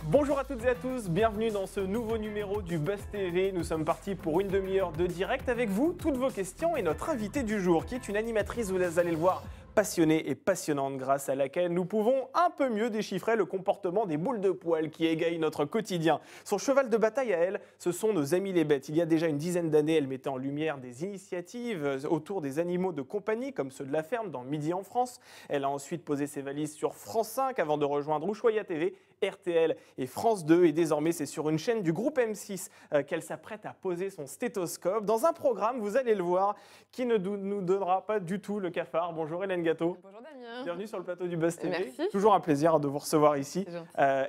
Bonjour à toutes et à tous, bienvenue dans ce nouveau numéro du Buzz TV. Nous sommes partis pour une demi-heure de direct avec vous, toutes vos questions et notre invitée du jour qui est une animatrice, vous allez le voir, passionnée et passionnante grâce à laquelle nous pouvons un peu mieux déchiffrer le comportement des boules de poils qui égayent notre quotidien. Son cheval de bataille à elle, ce sont nos amis les bêtes. Il y a déjà une dizaine d'années, elle mettait en lumière des initiatives autour des animaux de compagnie comme ceux de la ferme dans Midi en France. Elle a ensuite posé ses valises sur France 5 avant de rejoindre Ushuaïa TV, RTL et France 2. Et désormais, c'est sur une chaîne du groupe M6 qu'elle s'apprête à poser son stéthoscope dans un programme, vous allez le voir, qui ne nous donnera pas du tout le cafard. Bonjour Hélène Gâteau. Bonjour Damien. Bienvenue sur le plateau du Buzz TV. Merci. Toujours un plaisir de vous recevoir ici.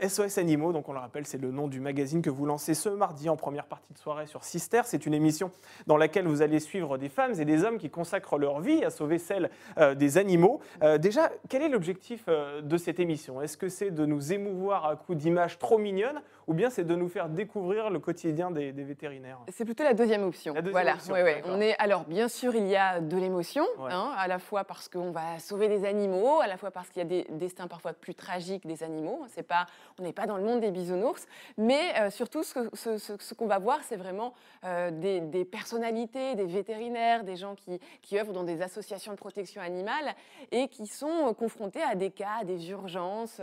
SOS Animaux, donc on le rappelle, c'est le nom du magazine que vous lancez ce mardi en première partie de soirée sur Sister. C'est une émission dans laquelle vous allez suivre des femmes et des hommes qui consacrent leur vie à sauver celle des animaux. Déjà, quel est l'objectif de cette émission? Est-ce que c'est de nous émouvoir à coups d'images trop mignonnes ou bien c'est de nous faire découvrir le quotidien des vétérinaires? C'est plutôt la deuxième option. Option, ouais. Alors, bien sûr, il y a de l'émotion, à la fois parce qu'on va sauver des animaux, à la fois parce qu'il y a des destins parfois plus tragiques des animaux. On n'est pas dans le monde des bisounours, mais surtout, ce qu'on va voir, c'est vraiment des personnalités, des vétérinaires, des gens qui œuvrent dans des associations de protection animale et qui sont confrontés à des cas, à des urgences,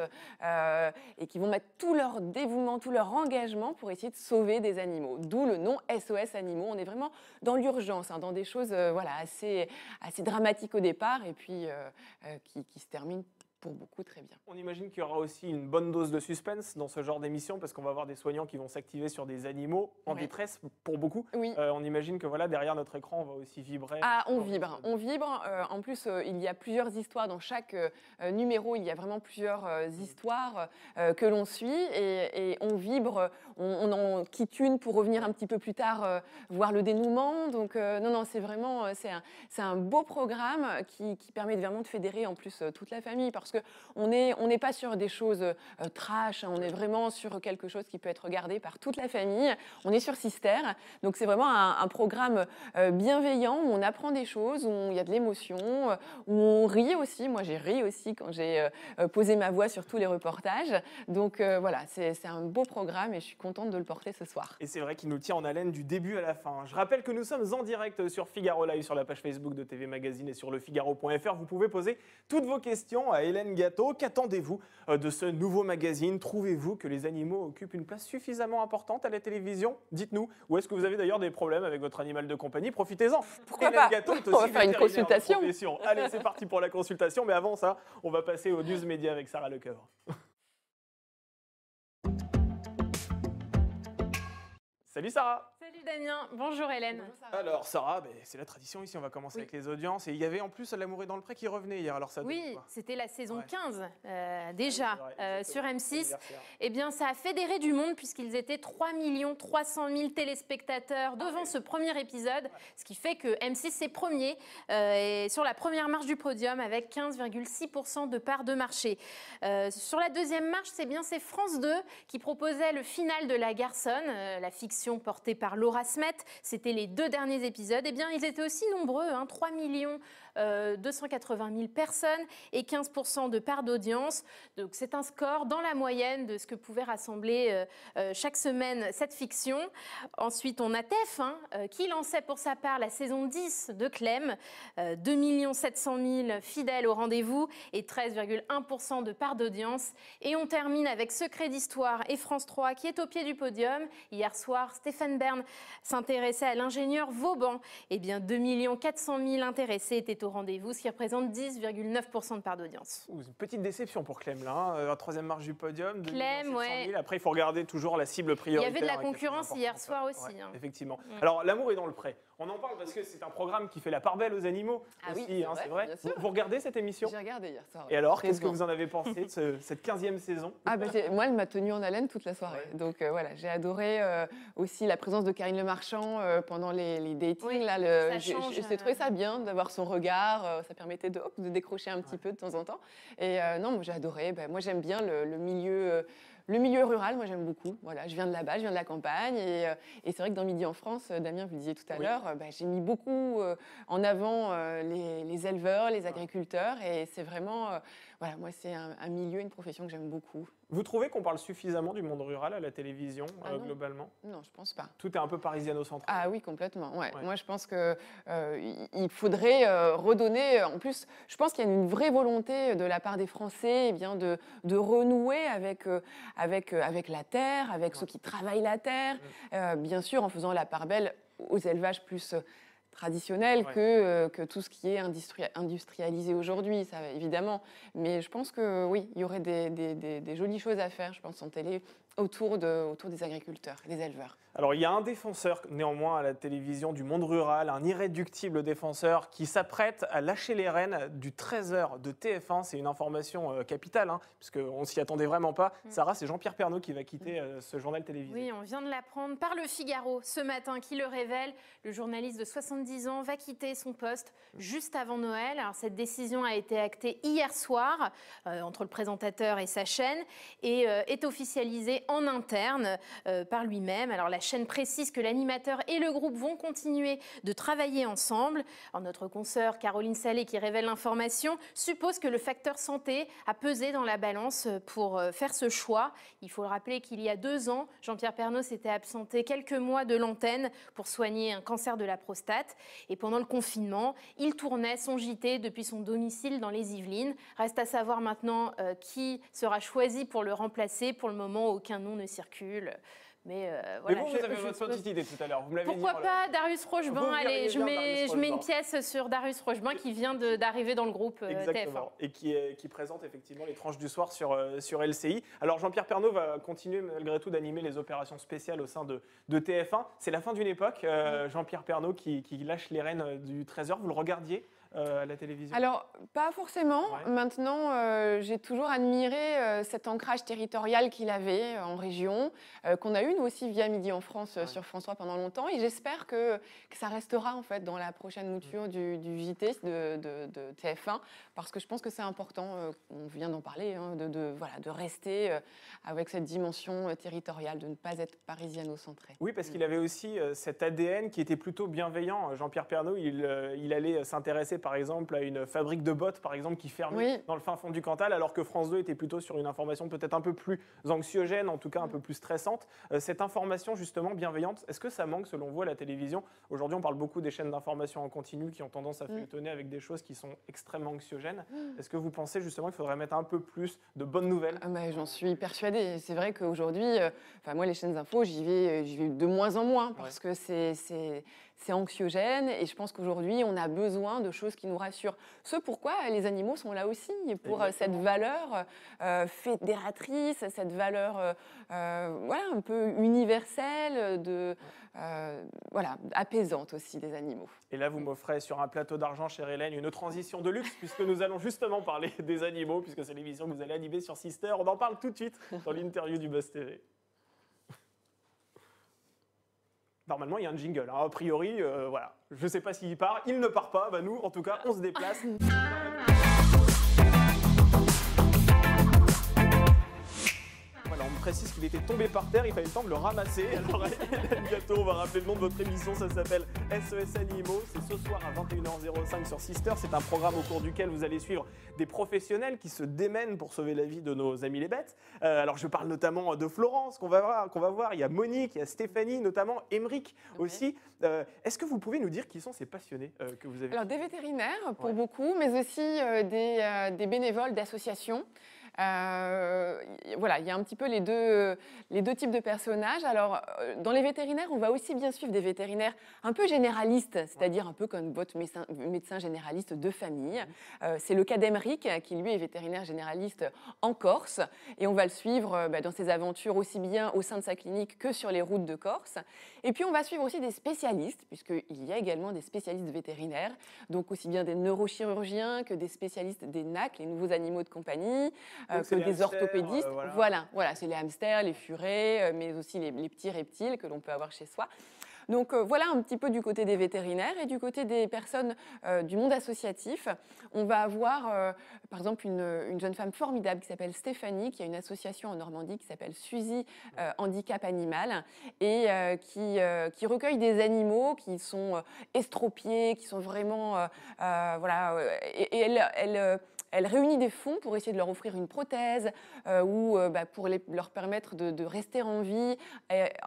et qui vont mettre tout leur dévouement, tout leur engagement pour essayer de sauver des animaux. D'où le nom SOS Animaux. On est vraiment dans l'urgence, dans des choses assez dramatiques au départ et puis qui se terminent pour beaucoup très bien. On imagine qu'il y aura aussi une bonne dose de suspense dans ce genre d'émission parce qu'on va avoir des soignants qui vont s'activer sur des animaux en détresse pour beaucoup. Oui. On imagine que derrière notre écran, on va aussi vibrer. Ah, on vibre. En plus, il y a plusieurs histoires. Dans chaque numéro, il y a vraiment plusieurs histoires que l'on suit et on vibre. On en quitte une pour revenir un petit peu plus tard voir le dénouement. Donc, non, c'est vraiment c'est un beau programme qui permet vraiment de fédérer en plus toute la famille parce qu'on n'est pas sur des choses trash, on est vraiment sur quelque chose qui peut être regardé par toute la famille. On est sur Sister, donc c'est vraiment un programme bienveillant où on apprend des choses, où il y a de l'émotion, où on rit aussi. Moi, j'ai ri aussi quand j'ai posé ma voix sur tous les reportages. Donc voilà, c'est un beau programme et je suis contente de le porter ce soir. Et c'est vrai qu'il nous tient en haleine du début à la fin. Je rappelle que nous sommes en direct sur Figaro Live, sur la page Facebook de TV Magazine et sur lefigaro.fr. Vous pouvez poser toutes vos questions à Hélène Gâteau. Qu'attendez-vous de ce nouveau magazine? Trouvez-vous que les animaux occupent une place suffisamment importante à la télévision? Dites-nous. Ou est-ce que vous avez d'ailleurs des problèmes avec votre animal de compagnie? Profitez-en. Pourquoi Hélène pas? Gâteau est aussi On va faire une consultation. Allez, c'est parti pour la consultation. Mais avant ça, on va passer aux news médias avec Sarah Lecoeur. Salut Sarah. Salut Damien, bonjour Hélène. Bonjour Sarah. Alors Sarah, c'est la tradition ici, on va commencer avec les audiences. Et il y avait en plus L'amour est dans le pré qui revenait hier, alors ça Oui, c'était la saison 15 déjà sur M6. Eh bien ça a fédéré du monde puisqu'ils étaient 3 300 000 téléspectateurs devant ce premier épisode, ce qui fait que M6 est premier et sur la première marche du podium avec 15,6% de part de marché. Sur la deuxième marche, c'est France 2 qui proposait le final de La Garçonne, la fiction portée par Laura Smet. C'était les 2 derniers épisodes. Eh bien, ils étaient aussi nombreux, 3 280 000 personnes et 15% de part d'audience. Donc, c'est un score dans la moyenne de ce que pouvait rassembler chaque semaine cette fiction. Ensuite, on a TF qui lançait pour sa part la saison 10 de Clem. 2 700 000 fidèles au rendez-vous et 13,1% de part d'audience. Et on termine avec Secret d'Histoire et France 3 qui est au pied du podium. Hier soir, Stéphane Bern s'intéressait à l'ingénieur Vauban. Eh bien, 2 400 000 intéressés étaient au rendez-vous, ce qui représente 10,9% de part d'audience. Une petite déception pour Clem, là. La troisième marche du podium. Clem, Après, il faut regarder toujours la cible prioritaire. Il y avait de la concurrence hier soir aussi. Effectivement. Alors, L'amour est dans le pré. On en parle parce que c'est un programme qui fait la part belle aux animaux aussi, c'est vrai. Vous regardez cette émission? J'ai regardé hier soir. Et alors, qu'est-ce que vous en avez pensé de cette 15e saison? Moi, elle m'a tenue en haleine toute la soirée. Donc voilà, j'ai adoré aussi la présence de Karine Le Marchand pendant les datings. Oui, j'ai trouvé ça bien d'avoir son regard. Ça permettait de décrocher un petit peu de temps en temps. Et non, moi, j'ai adoré. Moi, j'aime bien le milieu Le milieu rural, moi j'aime beaucoup. Voilà, je viens de là-bas, je viens de la campagne. Et c'est vrai que dans Midi en France, Damien, vous le disiez tout à l'heure, j'ai mis beaucoup en avant les éleveurs, les agriculteurs. Et c'est vraiment, voilà, moi c'est un milieu, une profession que j'aime beaucoup. Vous trouvez qu'on parle suffisamment du monde rural à la télévision, globalement? Non, je pense pas. Tout est un peu parisiano-centré. Ah oui, complètement. Ouais. Moi, je pense qu'il faudrait redonner. En plus, je pense qu'il y a une vraie volonté de la part des Français de renouer avec la terre, avec ceux qui travaillent la terre, bien sûr en faisant la part belle aux élevages plus traditionnel que tout ce qui est industrialisé aujourd'hui, ça évidemment. Mais je pense que oui, il y aurait des jolies choses à faire, je pense, en télé, autour des agriculteurs, des éleveurs. Alors, il y a un défenseur, néanmoins, à la télévision du monde rural, un irréductible défenseur qui s'apprête à lâcher les rênes du 13h de TF1. C'est une information capitale, puisqu'on ne s'y attendait vraiment pas. Sarah, c'est Jean-Pierre Pernaut qui va quitter ce journal télévisé. Oui, on vient de l'apprendre par Le Figaro ce matin qui le révèle. Le journaliste de 70 ans va quitter son poste juste avant Noël. Alors, cette décision a été actée hier soir entre le présentateur et sa chaîne et est officialisée en interne par lui-même. Alors, la chaîne précise que l'animateur et le groupe vont continuer de travailler ensemble. Alors, notre consoeur Caroline Salé, qui révèle l'information, suppose que le facteur santé a pesé dans la balance pour faire ce choix. Il faut le rappeler qu'il y a 2 ans, Jean-Pierre Pernaut s'était absenté quelques mois de l'antenne pour soigner un cancer de la prostate. Et pendant le confinement, il tournait son JT depuis son domicile dans les Yvelines. Reste à savoir maintenant qui sera choisi pour le remplacer. Pour le moment, aucun nom ne circule. Mais voilà, vous avez votre petite idée tout à l'heure. Pourquoi pas Darius Rochebin? Allez, je mets une pièce sur Darius Rochebin qui vient d'arriver dans le groupe Exactement. TF1. Et qui présente effectivement les tranches du soir sur LCI. Alors Jean-Pierre Pernaut va continuer malgré tout d'animer les opérations spéciales au sein de TF1. C'est la fin d'une époque. Jean-Pierre Pernaut qui lâche les rênes du 13h. Vous le regardiez à la télévision? Alors, pas forcément. Ouais. Maintenant, j'ai toujours admiré cet ancrage territorial qu'il avait en région, qu'on a eu nous aussi via Midi en France sur France 3 pendant longtemps. Et j'espère que ça restera en fait dans la prochaine mouture du JT de TF1, parce que je pense que c'est important, on vient d'en parler, de rester avec cette dimension territoriale, de ne pas être parisiano-centré. Oui, parce qu'il avait aussi cet ADN qui était plutôt bienveillant. Jean-Pierre Pernaut, il allait s'intéresser par exemple à une fabrique de bottes par exemple qui fermait dans le fin fond du Cantal, alors que France 2 était plutôt sur une information peut-être un peu plus anxiogène, en tout cas un peu plus stressante. Cette information justement bienveillante, est-ce que ça manque selon vous à la télévision? Aujourd'hui on parle beaucoup des chaînes d'information en continu qui ont tendance à feuilletonner avec des choses qui sont extrêmement anxiogènes. Est-ce que vous pensez justement qu'il faudrait mettre un peu plus de bonnes nouvelles? J'en suis persuadée. C'est vrai qu'aujourd'hui, moi les chaînes d'infos, j'y vais de moins en moins parce que c'est anxiogène et je pense qu'aujourd'hui, on a besoin de choses qui nous rassurent. Ce pourquoi les animaux sont là aussi, pour cette valeur fédératrice, cette valeur un peu universelle, apaisante aussi des animaux. Et là, vous m'offrez sur un plateau d'argent, chère Hélène, une transition de luxe puisque nous allons justement parler des animaux, puisque c'est l'émission que vous allez animer sur Sister. On en parle tout de suite dans l'interview du Buzz TV. Normalement, il y a un jingle. A priori, voilà. Je ne sais pas s'il part. Il ne part pas. Nous, en tout cas, on se déplace. Voilà, on me précise qu'il était tombé par terre. Il fallait le temps de le ramasser. Alors, bientôt, on va rappeler le nom de votre émission. Ça s'appelle SOS Animaux. C'est ce soir à 21h05 sur Sister. C'est un programme au cours duquel vous allez suivre des professionnels qui se démènent pour sauver la vie de nos amis les bêtes. Alors, je parle notamment de Florence qu'on va voir. Il y a Monique, il y a Stéphanie, notamment Émeric aussi. Est-ce que vous pouvez nous dire qui sont ces passionnés que vous avez? Alors, des vétérinaires pour beaucoup, mais aussi des bénévoles d'associations. Il y a un petit peu les deux types de personnages. Alors, dans les vétérinaires, on va aussi bien suivre des vétérinaires un peu généralistes, c'est-à-dire un peu comme votre médecin généraliste de famille. C'est le cas d'Émeric, qui lui est vétérinaire généraliste en Corse. Et on va le suivre dans ses aventures aussi bien au sein de sa clinique que sur les routes de Corse. Et puis, on va suivre aussi des spécialistes, puisqu'il y a également des spécialistes vétérinaires, donc aussi bien des neurochirurgiens que des spécialistes des NAC, les nouveaux animaux de compagnie, que des orthopédistes. Voilà, c'est les hamsters, les furets, mais aussi les petits reptiles que l'on peut avoir chez soi. Donc voilà un petit peu du côté des vétérinaires et du côté des personnes du monde associatif. On va avoir par exemple une jeune femme formidable qui s'appelle Stéphanie, qui a une association en Normandie qui s'appelle Suzy Handicap Animal et qui recueille des animaux qui sont estropiés, qui sont vraiment... et elle réunit des fonds pour essayer de leur offrir une prothèse ou pour leur permettre de rester en vie,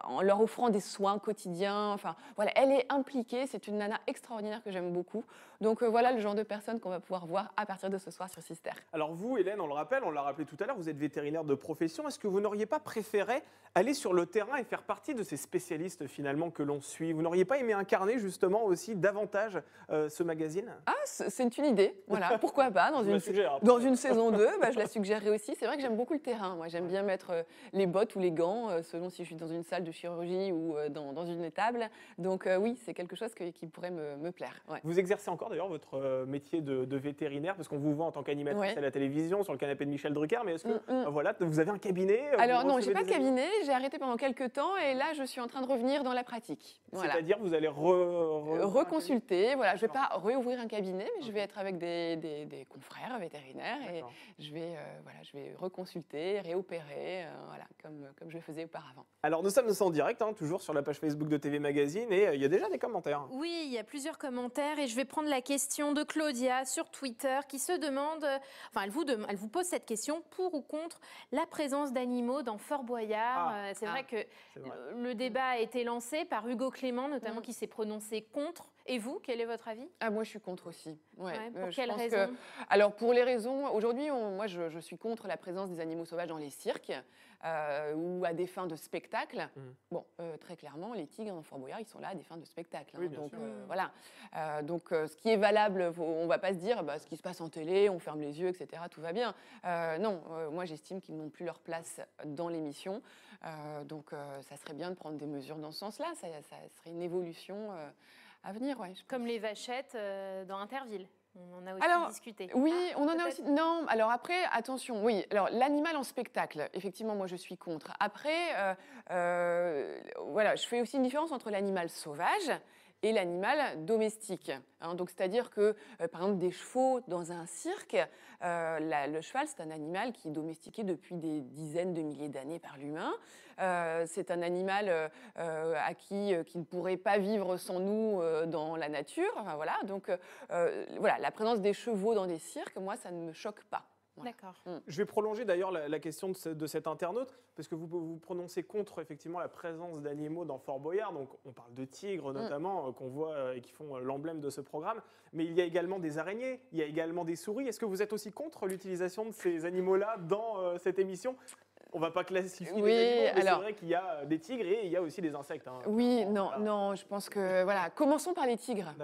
en leur offrant des soins quotidiens. Enfin, voilà, elle est impliquée. C'est une nana extraordinaire que j'aime beaucoup. Donc voilà le genre de personne qu'on va pouvoir voir à partir de ce soir sur Sister. Alors vous, Hélène, on le rappelle, on l'a rappelé tout à l'heure, vous êtes vétérinaire de profession. Est-ce que vous n'auriez pas préféré aller sur le terrain et faire partie de ces spécialistes finalement que l'on suit? Vous n'auriez pas aimé incarner justement aussi davantage ce magazine? Ah, c'est une idée. Voilà, pourquoi pas dans une saison 2, je la suggérerais aussi. C'est vrai que j'aime beaucoup le terrain. Moi, j'aime bien mettre les bottes ou les gants selon si je suis dans une salle de chirurgie ou dans une étable. Donc oui, c'est quelque chose qui pourrait me plaire. Ouais. Vous exercez encore d'ailleurs votre métier de vétérinaire, parce qu'on vous voit en tant qu'animatrice à la télévision, sur le canapé de Michel Drucker, mais est-ce que voilà, vous avez un cabinet? Alors non, j'ai pas de cabinet, j'ai arrêté pendant quelques temps et là je suis en train de revenir dans la pratique. Voilà. C'est-à-dire vous allez reconsulter, voilà, je vais pas réouvrir un cabinet, mais je vais être avec des confrères vétérinaires et je vais reconsulter, réopérer, voilà, comme je le faisais auparavant. Alors nous sommes en direct, toujours sur la page Facebook de TV Magazine et il y a déjà des commentaires. Oui, il y a plusieurs commentaires et je vais prendre la question de Claudia sur Twitter qui se demande, elle vous pose cette question, pour ou contre la présence d'animaux dans Fort Boyard. C'est vrai que le débat a été lancé par Hugo Clément notamment qui s'est prononcé contre. Et vous, quel est votre avis? Moi, je suis contre aussi. Ouais, pour quelles raisons? Alors, pour les raisons... Aujourd'hui, moi, je suis contre la présence des animaux sauvages dans les cirques ou à des fins de spectacle. Bon, très clairement, les tigres dans Fort Boyard, ils sont là à des fins de spectacle. Oui, donc, voilà. Donc, ce qui est valable, on ne va pas se dire ce qui se passe en télé, on ferme les yeux, etc., tout va bien. Non, moi, j'estime qu'ils n'ont plus leur place dans l'émission. Donc, ça serait bien de prendre des mesures dans ce sens-là. Ça serait une évolution... à venir, Comme les vachettes dans Interville. On en a aussi discuté. Oui, on en a aussi. Non, alors après, attention, oui. Alors, l'animal en spectacle, effectivement, moi, je suis contre. Après, voilà, je fais aussi une différence entre l'animal sauvage et l'animal domestique. Donc, c'est-à-dire que, par exemple, des chevaux dans un cirque, le cheval, c'est un animal qui est domestiqué depuis des dizaines de milliers d'années par l'humain. C'est un animal qui ne pourrait pas vivre sans nous dans la nature. Enfin, voilà. Donc, voilà, la présence des chevaux dans des cirques, moi, ça ne me choque pas. Voilà. D'accord. Je vais prolonger d'ailleurs la question de cet internaute, parce que vous prononcez contre effectivement la présence d'animaux dans Fort Boyard. Donc on parle de tigres notamment, qu'on voit et qui font l'emblème de ce programme. Mais il y a également des araignées, il y a également des souris. Est-ce que vous êtes aussi contre l'utilisation de ces animaux-là dans cette émission ? On ne va pas classifier les animaux, mais c'est vrai qu'il y a des tigres et il y a aussi des insectes. Oui, non, je pense que... Voilà, commençons par les tigres.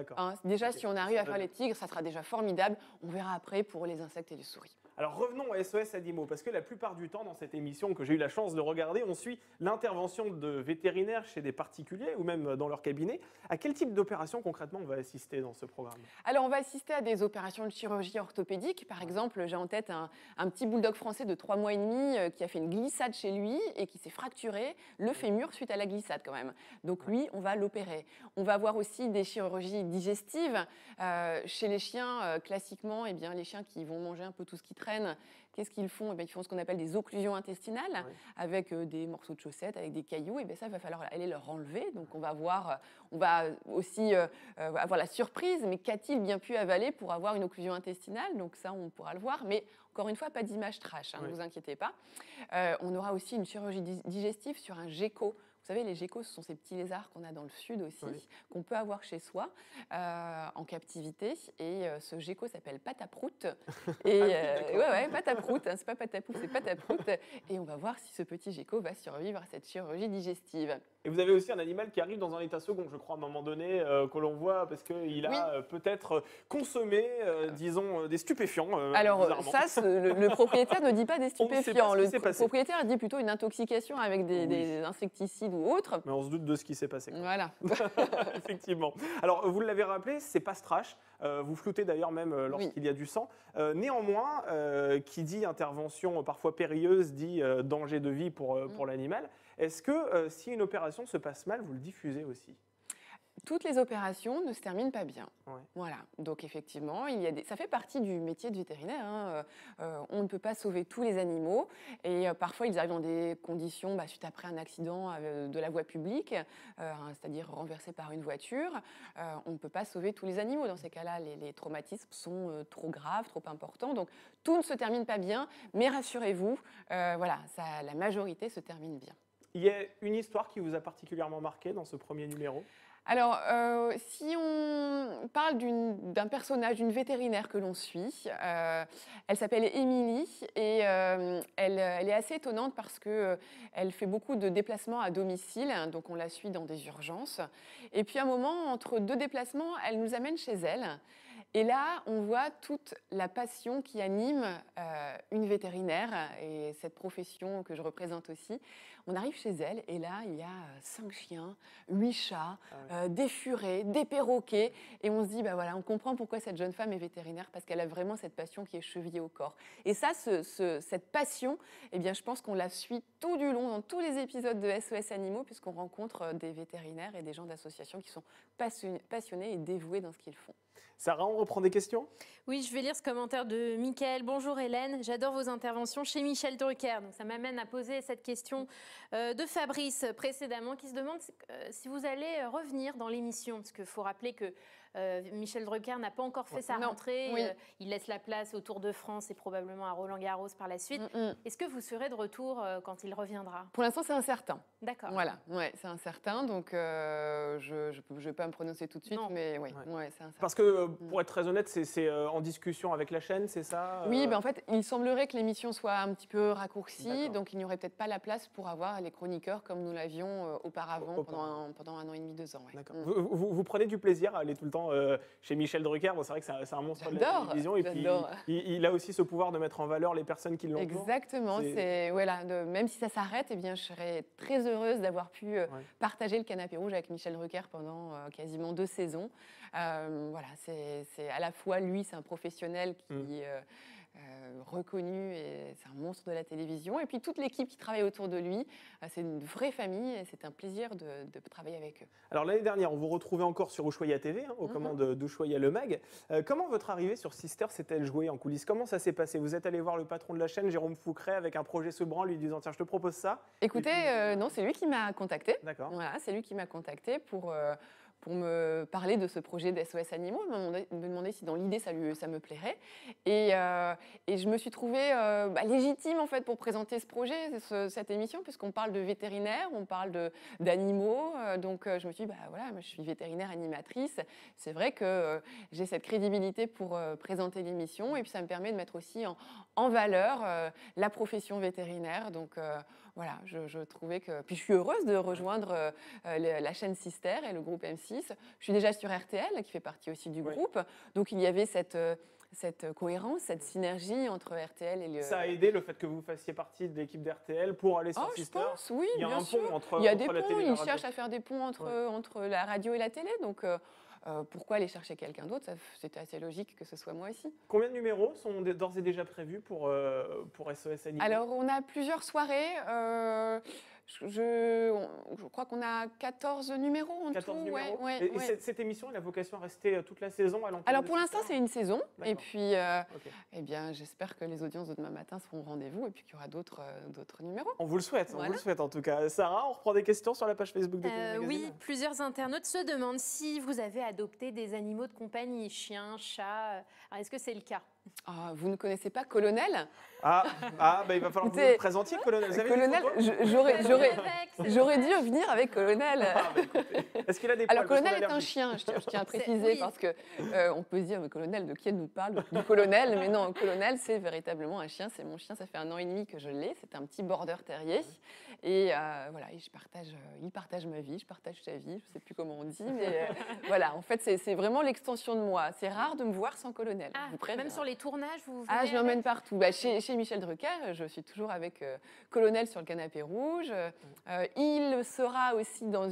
Déjà, si on arrive à faire les tigres, ça sera déjà formidable. On verra après pour les insectes et les souris. Alors revenons à SOS Animaux, parce que la plupart du temps dans cette émission que j'ai eu la chance de regarder, on suit l'intervention de vétérinaires chez des particuliers ou même dans leur cabinet. À quel type d'opération concrètement on va assister dans ce programme? Alors on va assister à des opérations de chirurgie orthopédique. Par exemple, j'ai en tête un petit bulldog français de 3 mois et demi qui a fait une glissade chez lui et qui s'est fracturé le fémur suite à la glissade quand même. Donc lui, on va l'opérer. On va avoir aussi des chirurgies digestives. Chez les chiens, classiquement, les chiens qui vont manger un peu tout ce qui traîne, qu'est-ce qu'ils font? Ils font ce qu'on appelle des occlusions intestinales avec des morceaux de chaussettes, avec des cailloux. Et ça, il va falloir aller leur enlever. Donc, on va aussi avoir la surprise. Mais qu'a-t-il bien pu avaler pour avoir une occlusion intestinale? Donc, ça, on pourra le voir. Mais encore une fois, pas d'image trash, ne vous inquiétez pas. On aura aussi une chirurgie digestive sur un gecko. Vous savez, les geckos, ce sont ces petits lézards qu'on a dans le sud aussi, qu'on peut avoir chez soi en captivité. Et ce gecko s'appelle Pataprout. Et Pataprout, c'est pas Patapouf, c'est Pataprout. Et on va voir si ce petit gecko va survivre à cette chirurgie digestive. Et vous avez aussi un animal qui arrive dans un état second, je crois, à un moment donné, que l'on voit parce qu'il a peut-être consommé, disons, des stupéfiants. Alors ça, le propriétaire ne dit pas des stupéfiants. Le propriétaire dit plutôt une intoxication avec des insecticides ou autres. Mais on se doute de ce qui s'est passé. Voilà. Effectivement. Alors, vous l'avez rappelé, c'est pas strash. Vous floutez d'ailleurs même lorsqu'il y a du sang. Néanmoins, qui dit intervention parfois périlleuse, dit danger de vie pour l'animal. Est-ce que si une opération se passe mal, vous le diffusez aussi ? Toutes les opérations ne se terminent pas bien. Ouais. Voilà. Donc effectivement, ça fait partie du métier de vétérinaire, hein. On ne peut pas sauver tous les animaux et parfois ils arrivent dans des conditions suite après un accident de la voie publique, c'est-à-dire renversé par une voiture. On ne peut pas sauver tous les animaux. Dans ces cas-là, les traumatismes sont trop graves, trop importants. Donc tout ne se termine pas bien, mais rassurez-vous, voilà, la majorité se termine bien. Il y a une histoire qui vous a particulièrement marqué dans ce premier numéro? Alors, si on parle d'un personnage, d'une vétérinaire que l'on suit, elle s'appelle Émilie et elle est assez étonnante parce qu'elle fait beaucoup de déplacements à domicile, donc on la suit dans des urgences. Et puis à un moment, entre deux déplacements, elle nous amène chez elle. Et là, on voit toute la passion qui anime une vétérinaire et cette profession que je représente aussi. On arrive chez elle et là, il y a 5 chiens, 8 chats, des furets, des perroquets. Et on se dit, voilà, on comprend pourquoi cette jeune femme est vétérinaire parce qu'elle a vraiment cette passion qui est chevillée au corps. Et ça, cette passion, eh bien, je pense qu'on la suit tout du long dans tous les épisodes de SOS Animaux puisqu'on rencontre des vétérinaires et des gens d'associations qui sont passionnés et dévoués dans ce qu'ils font. Sarah, on reprend des questions? Oui, je vais lire ce commentaire de Mickaël. Bonjour Hélène, j'adore vos interventions chez Michel Drucker. Donc ça m'amène à poser cette question de Fabrice précédemment qui se demande si vous allez revenir dans l'émission. Parce qu'il faut rappeler que Michel Drucker n'a pas encore fait sa rentrée. Oui. Il laisse la place au Tour de France et probablement à Roland-Garros par la suite. Est-ce que vous serez de retour quand il reviendra? Pour l'instant, c'est incertain. D'accord. Voilà, c'est incertain. Donc je ne vais pas me prononcer tout de suite, mais oui, c'est incertain. Parce que, pour être très honnête, c'est en discussion avec la chaîne, c'est ça? Oui, en fait, il semblerait que l'émission soit un petit peu raccourcie, donc il n'y aurait peut-être pas la place pour avoir les chroniqueurs comme nous l'avions auparavant pendant 1 an et demi, 2 ans. Ouais. D'accord. Vous prenez du plaisir à aller tout le temps chez Michel Drucker? Bon, c'est vrai que c'est un monstre de la télévision, et puis il a aussi ce pouvoir de mettre en valeur les personnes qui l'entourent. Exactement, même si ça s'arrête, eh bien, je serais très heureuse d'avoir pu partager le canapé rouge avec Michel Drucker pendant quasiment 2 saisons. Voilà, c'est à la fois lui, c'est un professionnel qui est reconnu et c'est un monstre de la télévision. Et puis toute l'équipe qui travaille autour de lui, c'est une vraie famille et c'est un plaisir de travailler avec eux. Alors l'année dernière, on vous retrouvait encore sur Ushuaïa TV, aux commandes d'Ushuaïa Le Mag. Comment votre arrivée sur Sister s'est-elle jouée en coulisses? Comment ça s'est passé? Vous êtes allé voir le patron de la chaîne, Jérôme Foucret, avec un projet Sebran, lui disant tiens, je te propose ça? Écoutez, non, c'est lui qui m'a contacté. D'accord. Voilà, c'est lui qui m'a contacté pour me parler de ce projet d'SOS Animaux, me demander si dans l'idée ça me plairait. Et je me suis trouvée légitime en fait pour présenter ce projet, cette émission, puisqu'on parle de vétérinaire, on parle d'animaux. Donc je me suis dit, voilà, moi, je suis vétérinaire animatrice. C'est vrai que j'ai cette crédibilité pour présenter l'émission et puis ça me permet de mettre aussi en valeur la profession vétérinaire. Donc voilà, je trouvais que... Puis je suis heureuse de rejoindre la chaîne Sister et le groupe M6. Je suis déjà sur RTL, qui fait partie aussi du groupe. Donc il y avait cette cohérence, cette synergie entre RTL et le... Ça a aidé le fait que vous fassiez partie de l'équipe d'RTL pour aller sur Sister? Je pense, oui, il y a bien un sûr. pont entre il y a des la ponts, télé et la ils radio. cherchent à faire des ponts entre la radio et la télé. Donc pourquoi aller chercher quelqu'un d'autre? C'était assez logique que ce soit moi aussi. Combien de numéros sont d'ores et déjà prévus pour SOS Animaux? Alors, on a plusieurs soirées. Je crois qu'on a 14 numéros en 14 tout. numéros. Ouais, et cette émission, elle a vocation à rester toute la saison à l'antenne? Alors pour l'instant, c'est une saison. Et puis, Okay. bien, j'espère que les audiences de demain matin seront au rendez-vous et puis qu'il y aura d'autres numéros. On vous le souhaite, Voilà. on vous le souhaite en tout cas. Sarah, on reprend des questions sur la page Facebook de TV Magazine? Oui, plusieurs internautes se demandent si vous avez adopté des animaux de compagnie, chiens, chats. Alors, est-ce que c'est le cas? Vous ne connaissez pas Colonel? Il va falloir que vous le présentiez, Colonel. Vous avez Colonel, j'aurais dû venir avec Colonel. Est-ce qu'il a des poils? Alors, Colonel est un chien, je tiens à préciser, parce que on peut se dire, mais Colonel, de qui elle nous parle? Du Colonel, mais non, Colonel, c'est véritablement un chien, c'est mon chien, ça fait 1 an et demi que je l'ai, c'est un petit border terrier. Et voilà, il partage ma vie, je partage sa vie, je ne sais plus comment on dit, mais voilà, en fait, c'est vraiment l'extension de moi. C'est rare de me voir sans Colonel, je vous préviens. Même sur les les tournages, vous Ah, venez je l'emmène partout. Chez Michel Drucker, je suis toujours avec Colonel sur le canapé rouge. Il sera aussi dans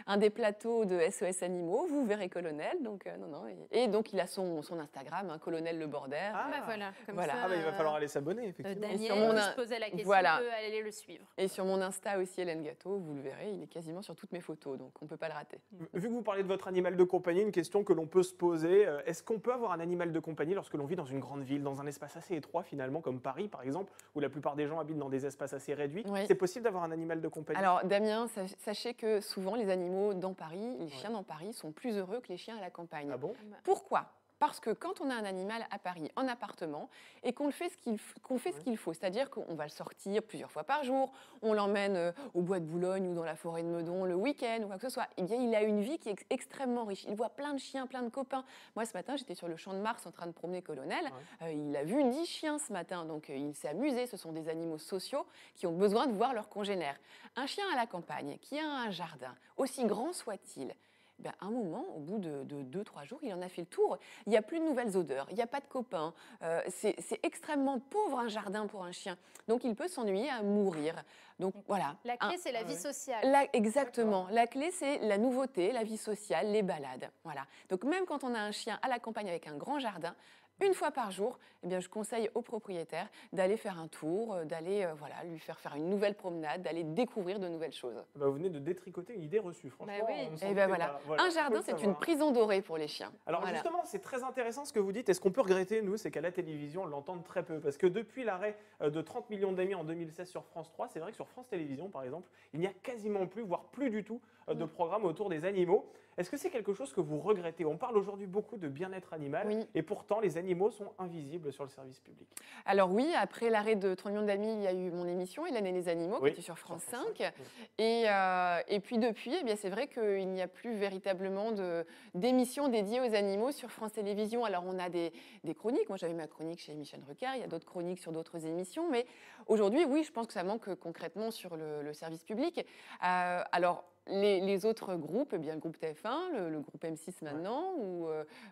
un des plateaux de SOS Animaux. Vous verrez Colonel. Donc, non. Et donc, il a son Instagram, hein, Colonel Le Border. Voilà, comme Voilà. ça. Ah, il va falloir aller s'abonner, effectivement. Daniel, sur mon qui se posait la question, voilà. peut aller le suivre. Et sur mon Insta aussi, Hélène Gâteau, vous le verrez, il est quasiment sur toutes mes photos. Donc, on ne peut pas le rater. Vu que vous parlez de votre animal de compagnie, une question que l'on peut se poser, est-ce qu'on peut avoir un animal de compagnie lorsque l'on vit dans une grande ville, dans un espace assez étroit finalement, comme Paris par exemple, où la plupart des gens habitent dans des espaces assez réduits? Oui. C'est possible d'avoir un animal de compagnie? Alors, Damien, sachez que souvent, les animaux dans Paris, les chiens dans Paris, sont plus heureux que les chiens à la campagne. Ah bon? Pourquoi ? Parce que quand on a un animal à Paris, en appartement, et qu'on fait ce qu'il faut, c'est-à-dire qu'on va le sortir plusieurs fois par jour, on l'emmène au bois de Boulogne ou dans la forêt de Meudon le week-end ou quoi que ce soit, eh bien, il a une vie qui est extrêmement riche. Il voit plein de chiens, plein de copains. Moi, ce matin, j'étais sur le champ de Mars en train de promener Colonel. Il a vu 10 chiens ce matin, donc il s'est amusé. Ce sont des animaux sociaux qui ont besoin de voir leurs congénères. Un chien à la campagne qui a un jardin, aussi grand soit-il, à un moment, au bout de 2-3 jours, il en a fait le tour. Il n'y a plus de nouvelles odeurs, il n'y a pas de copains. C'est extrêmement pauvre un jardin pour un chien. Donc, il peut s'ennuyer à mourir. Donc, voilà. La clé, c'est la vie sociale. Exactement. La clé, c'est la nouveauté, la vie sociale, les balades. Voilà. Donc, même quand on a un chien à la campagne avec un grand jardin, une fois par jour, eh bien, je conseille au propriétaire d'aller faire un tour, d'aller lui faire une nouvelle promenade, d'aller découvrir de nouvelles choses. Vous venez de détricoter une idée reçue, franchement. Oui. Et voilà. Un jardin, c'est une prison dorée pour les chiens. Alors justement, c'est très intéressant ce que vous dites. Et ce qu'on peut regretter, nous, c'est qu'à la télévision, on l'entend très peu. Parce que depuis l'arrêt de 30 millions d'amis en 2016 sur France 3, c'est vrai que sur France Télévisions, par exemple, il n'y a quasiment plus, voire plus du tout, de programmes autour des animaux. Est-ce que c'est quelque chose que vous regrettez? On parle aujourd'hui beaucoup de bien-être animal, et pourtant les animaux sont invisibles sur le service public. Alors oui, après l'arrêt de 30 millions d'amis, il y a eu mon émission, Hélène et les animaux, qui était sur France 5. Et puis depuis, eh bien, c'est vrai qu'il n'y a plus véritablement d'émissions dédiées aux animaux sur France Télévisions. Alors on a des chroniques, moi j'avais ma chronique chez Michel Drucker, il y a d'autres chroniques sur d'autres émissions, mais aujourd'hui, oui, je pense que ça manque concrètement sur le service public. Alors, les autres groupes, eh bien, le groupe TF1, le groupe M6 maintenant,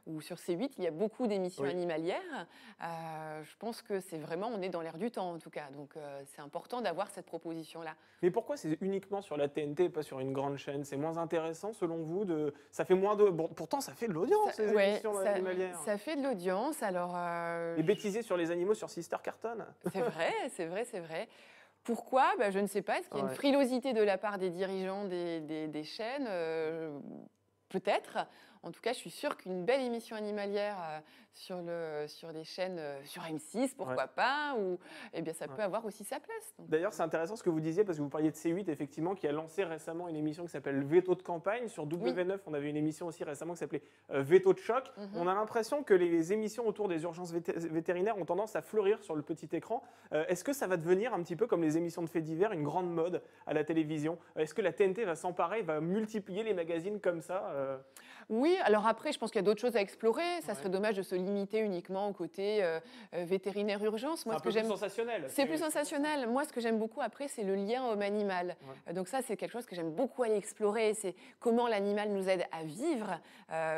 ou sur C8, il y a beaucoup d'émissions animalières. Je pense que c'est vraiment, on est dans l'air du temps en tout cas, donc c'est important d'avoir cette proposition-là. Mais pourquoi c'est uniquement sur la TNT et pas sur une grande chaîne? C'est moins intéressant selon vous ça fait moins de... Bon, pourtant, ça fait de l'audience, ces émissions animalières. Ça fait de l'audience, alors... Les bêtisiers sur les animaux sur Sister Carton. C'est vrai. Pourquoi? Je ne sais pas. Est-ce qu'il y a une frilosité de la part des dirigeants des chaînes? Peut-être. En tout cas, je suis sûre qu'une belle émission animalière sur des chaînes, sur M6, pourquoi pas, ou ça peut avoir aussi sa place. D'ailleurs, c'est intéressant ce que vous disiez, parce que vous parliez de C8, effectivement, qui a lancé récemment une émission qui s'appelle Veto de campagne. Sur W9, on avait une émission aussi récemment qui s'appelait Veto de choc. On a l'impression que les émissions autour des urgences vétérinaires ont tendance à fleurir sur le petit écran. Est-ce que ça va devenir un petit peu comme les émissions de faits divers, une grande mode à la télévision? Est-ce que la TNT va s'emparer, va multiplier les magazines comme ça? Oui, alors après, je pense qu'il y a d'autres choses à explorer. Ça serait dommage de se limiter uniquement au côté vétérinaire urgence. Moi, c'est plus sensationnel. C'est plus sensationnel. Moi, ce que j'aime beaucoup après, c'est le lien homme-animal. Donc ça, c'est quelque chose que j'aime beaucoup aller explorer. C'est comment l'animal nous aide à vivre,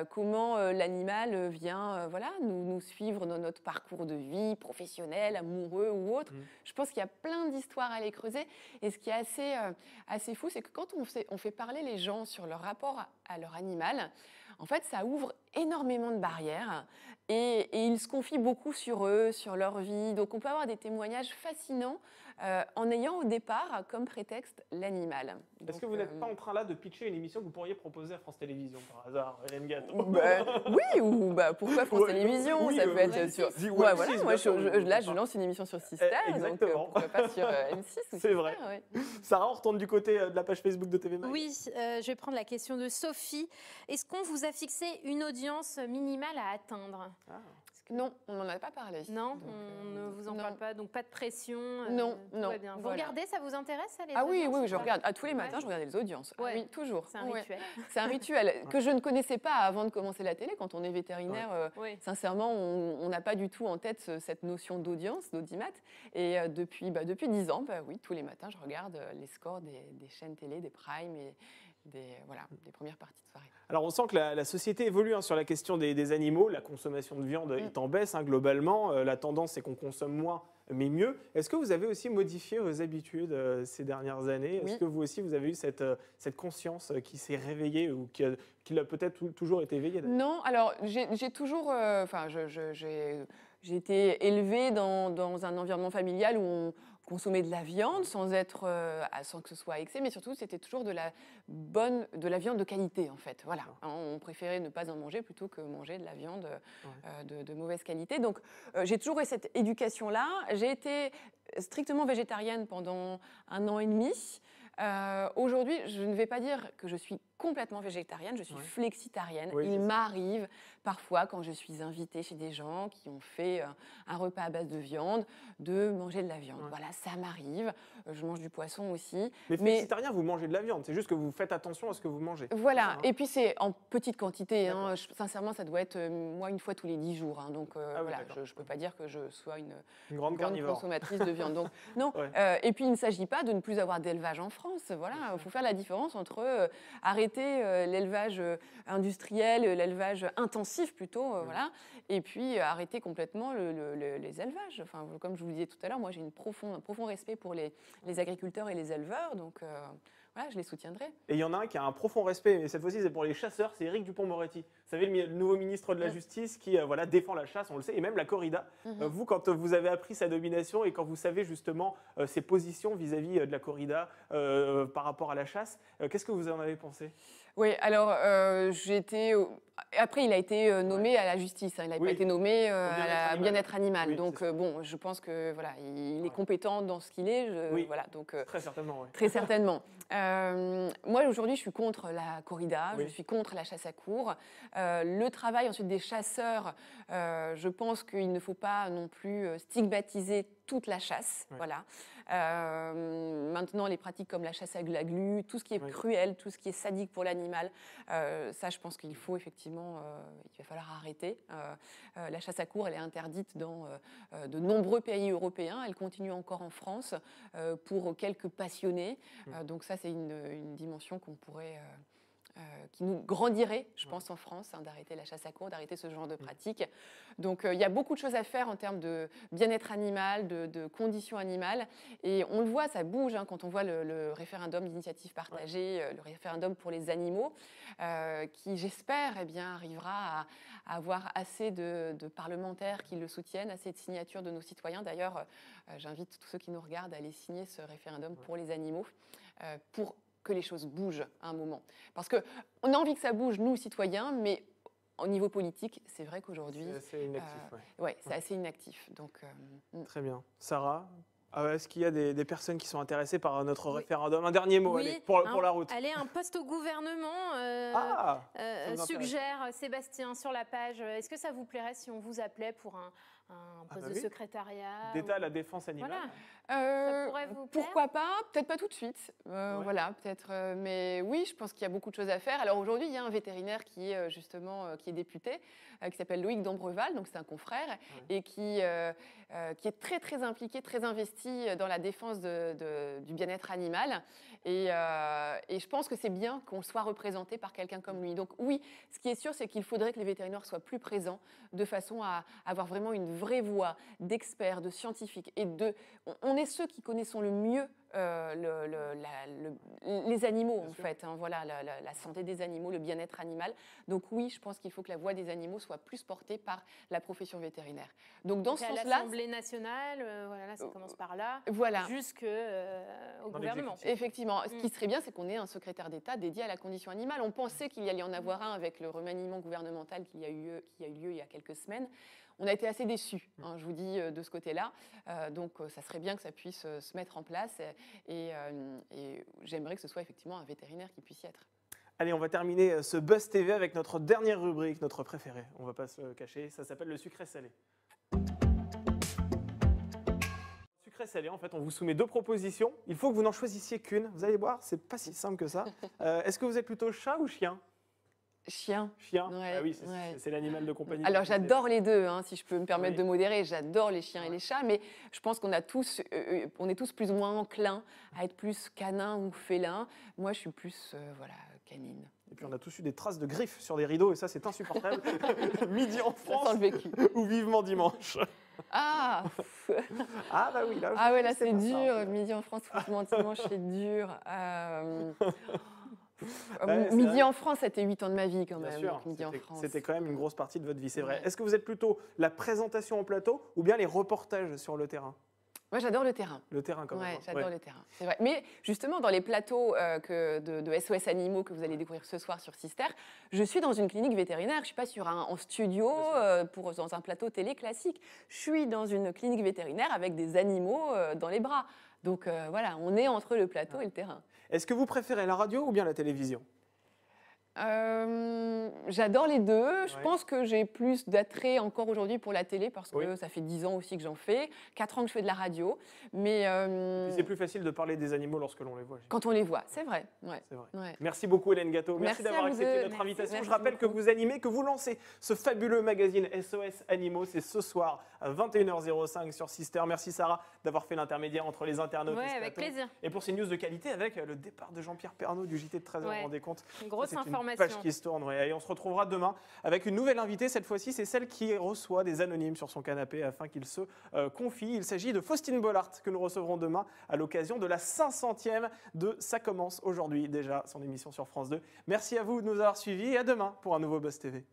comment l'animal vient nous suivre dans notre parcours de vie, professionnel, amoureux ou autre. Je pense qu'il y a plein d'histoires à aller creuser. Et ce qui est assez fou, c'est que quand on fait parler les gens sur leur rapport à leur animal, en fait, ça ouvre énormément de barrières et ils se confient beaucoup sur eux, sur leur vie. Donc, on peut avoir des témoignages fascinants en ayant au départ comme prétexte l'animal. Est-ce que vous n'êtes pas en train là de pitcher une émission que vous pourriez proposer à France Télévisions par hasard, Hélène Gâteau? Oui, ou pourquoi France Télévisions? Ça peut être sur... moi, je lance une émission sur Sister, donc pourquoi pas sur M6 ou C'est vrai. Sarah, on retourne du côté de la page Facebook de TV Mag. Oui, je vais prendre la question de Sophie. Est-ce qu'on vous a fixé une audience minimale à atteindre? Non, on n'en a pas parlé. Non, on ne vous en parle pas, donc pas de pression. Non. Bien. Vous regardez, ça vous intéresse ça, les audiences? Oui, je regarde. Tous les matins, je regarde les audiences. Oui, toujours. C'est un rituel. C'est un rituel que je ne connaissais pas avant de commencer la télé. Quand on est vétérinaire, sincèrement, on n'a pas du tout en tête cette notion d'audience, d'audimat. Et depuis 10 ans, oui, tous les matins, je regarde les scores des chaînes télé, des primes des premières parties de soirée. Alors on sent que la société évolue sur la question des animaux. La consommation de viande est en baisse globalement. La tendance, c'est qu'on consomme moins, mais mieux. Est-ce que vous avez aussi modifié vos habitudes ces dernières années? Est-ce que vous aussi, vous avez eu cette conscience qui s'est réveillée ou qui a peut-être toujours été éveillée? Non, alors j'ai toujours... j'ai été élevée dans un environnement familial où on consommait de la viande sans que ce soit excès, mais surtout c'était toujours de la viande de qualité en fait. Voilà, on préférait ne pas en manger plutôt que manger de la viande de mauvaise qualité. Donc j'ai toujours eu cette éducation-là. J'ai été strictement végétarienne pendant 1 an et demi. Aujourd'hui, je ne vais pas dire que je suis complètement végétarienne, je suis flexitarienne. Il m'arrive parfois, quand je suis invitée chez des gens qui ont fait un repas à base de viande, de manger de la viande. Voilà, ça m'arrive. Je mange du poisson aussi. Mais flexitarien, vous mangez de la viande, c'est juste que vous faites attention à ce que vous mangez. Voilà, et puis c'est en petite quantité. Sincèrement, ça doit être moi 1 fois tous les 10 jours. Donc voilà, je ne peux pas dire que je sois une grande consommatrice de viande. Donc, non. Et puis il ne s'agit pas de ne plus avoir d'élevage en France. Voilà, il faut faire la différence entre arrêter l'élevage industriel, l'élevage intensif plutôt, voilà, et puis arrêter complètement les élevages. Enfin, comme je vous le disais tout à l'heure, moi j'ai un profond respect pour les agriculteurs et les éleveurs, donc voilà, je les soutiendrai. Et il y en a un qui a un profond respect, mais cette fois-ci c'est pour les chasseurs, c'est Éric Dupond-Moretti. Vous savez, le nouveau ministre de la Justice qui défend la chasse, on le sait, et même la corrida. Vous, quand vous avez appris sa nomination et quand vous savez justement ses positions vis-à-vis de la corrida par rapport à la chasse, qu'est-ce que vous en avez pensé? Oui, alors après, il a été nommé à la justice, il n'a pas été nommé à la bien-être animal. Oui, donc bon, je pense que voilà, il est compétent dans ce qu'il est. Voilà, donc très certainement. Oui. Très certainement. Moi aujourd'hui, je suis contre la corrida, je suis contre la chasse à courre. Le travail ensuite des chasseurs, je pense qu'il ne faut pas non plus stigmatiser toute la chasse. Voilà. Maintenant, les pratiques comme la chasse à la glu, tout ce qui est cruel, tout ce qui est sadique pour l'animal, ça, je pense qu'il faut effectivement, il va falloir arrêter. La chasse à courre, elle est interdite dans de nombreux pays européens. Elle continue encore en France pour quelques passionnés. Donc ça, c'est une dimension qu'on pourrait... qui nous grandirait, je pense, en France, d'arrêter la chasse à courre, d'arrêter ce genre de pratiques. Donc, il y a beaucoup de choses à faire en termes de bien-être animal, de conditions animales. Et on le voit, ça bouge quand on voit le référendum d'initiative partagée, le référendum pour les animaux, qui, j'espère, arrivera à avoir assez de parlementaires qui le soutiennent, assez de signatures de nos citoyens. D'ailleurs, j'invite tous ceux qui nous regardent à aller signer ce référendum pour les animaux, pour que les choses bougent à un moment. Parce qu'on a envie que ça bouge, nous, citoyens, mais au niveau politique, c'est vrai qu'aujourd'hui... C'est assez inactif. C'est assez inactif. Donc, Très bien. Sarah, est-ce qu'il y a des personnes qui sont intéressées par notre référendum? Un dernier mot, allez, pour la route. Allez, un poste au gouvernement, suggère Sébastien sur la page. Est-ce que ça vous plairait si on vous appelait pour un poste de secrétariat d'État à la défense animale. Ça pourrait vous plaire? Pourquoi pas? Peut-être pas tout de suite. Voilà, peut-être. Mais oui, je pense qu'il y a beaucoup de choses à faire. Alors aujourd'hui, il y a un vétérinaire qui est justement qui est député, qui s'appelle Loïc Dombreval, donc c'est un confrère, et qui est très très impliqué, très investi dans la défense du bien-être animal. Et je pense que c'est bien qu'on soit représenté par quelqu'un comme lui. Donc oui, ce qui est sûr, c'est qu'il faudrait que les vétérinaires soient plus présents de façon à avoir vraiment une vraie voix d'experts, de scientifiques. Et on est ceux qui connaissons le mieux les animaux, en fait. Voilà, la santé des animaux, le bien-être animal. Donc oui, je pense qu'il faut que la voix des animaux soit plus portée par la profession vétérinaire. Donc dans ce sens-là... À l'Assemblée nationale, voilà, ça commence par là, jusqu'au gouvernement. Effectivement. Ce qui serait bien, c'est qu'on ait un secrétaire d'État dédié à la condition animale. On pensait qu'il y allait en avoir un avec le remaniement gouvernemental qui a eu lieu il y a quelques semaines. On a été assez déçus, je vous dis, de ce côté-là. Donc, ça serait bien que ça puisse se mettre en place. Et j'aimerais que ce soit effectivement un vétérinaire qui puisse y être. Allez, on va terminer ce Buzz TV avec notre dernière rubrique, notre préférée. On ne va pas se cacher, ça s'appelle le sucré-salé. Sucré-salé, en fait, on vous soumet 2 propositions. Il faut que vous n'en choisissiez qu'une. Vous allez voir, c'est pas si simple que ça. Est-ce que vous êtes plutôt chat ou chien? Chien. Chien. Ah oui, c'est l'animal de compagnie. Alors j'adore les deux, si je peux me permettre de modérer. J'adore les chiens et les chats, mais je pense qu'on est tous plus ou moins enclins à être plus canin ou félin. Moi, je suis plus canine. Et puis on a tous eu des traces de griffes sur des rideaux et ça c'est insupportable. Midi en Ça France sent le vécu. ou vivement dimanche. Ah, Ah bah oui, là, ah ouais, là c'est c'est pas ça. dur. Midi en France, vivement dimanche, c'est dur. Ouais, c'est Midi vrai. en France, c'était 8 ans de ma vie quand Bien même. sûr, donc Midi en France. c'était quand même une grosse partie de votre vie, c'est vrai. Ouais. Est-ce que vous êtes plutôt la présentation au plateau ou bien les reportages sur le terrain? Moi, j'adore le terrain. Le terrain quand même. Ouais, hein. j'adore Ouais. le terrain, c'est vrai. Mais justement, dans les plateaux de SOS Animaux que vous allez découvrir ce soir sur Sister, je suis dans une clinique vétérinaire. Je ne suis pas en studio dans un plateau télé classique. Je suis dans une clinique vétérinaire avec des animaux dans les bras. Donc voilà, on est entre le plateau et le terrain. Est-ce que vous préférez la radio ou bien la télévision? J'adore les deux. Je Ouais. pense que j'ai plus d'attrait encore aujourd'hui pour la télé parce que Oui. ça fait 10 ans aussi que j'en fais, 4 ans que je fais de la radio. Mais Puis c'est plus facile de parler des animaux lorsque l'on les voit. quand on les voit, c'est vrai. Ouais. C'est vrai. Ouais. Merci beaucoup Hélène Gâteau. Merci Merci d'avoir à vous accepté deux. notre Merci. invitation. Merci Je rappelle que beaucoup. vous animez, que vous lancez ce fabuleux magazine SOS Animaux. C'est ce soir à 21h05 sur Sister. Merci Sarah d'avoir fait l'intermédiaire entre les internautes Ouais, et ce avec plateau. plaisir. Et pour ces news de qualité avec le départ de Jean-Pierre Pernaut du JT de 13h, vous Ouais. vous rendez compte? Une grosse Ça, c'est une information. page qui se tourne. Ouais. Et on se retrouvera demain avec une nouvelle invitée. Cette fois-ci, c'est celle qui reçoit des anonymes sur son canapé afin qu'il se confie. Il s'agit de Faustine Bollard que nous recevrons demain à l'occasion de la 500e de Ça commence aujourd'hui déjà, son émission sur France 2. Merci à vous de nous avoir suivis et à demain pour un nouveau Buzz TV.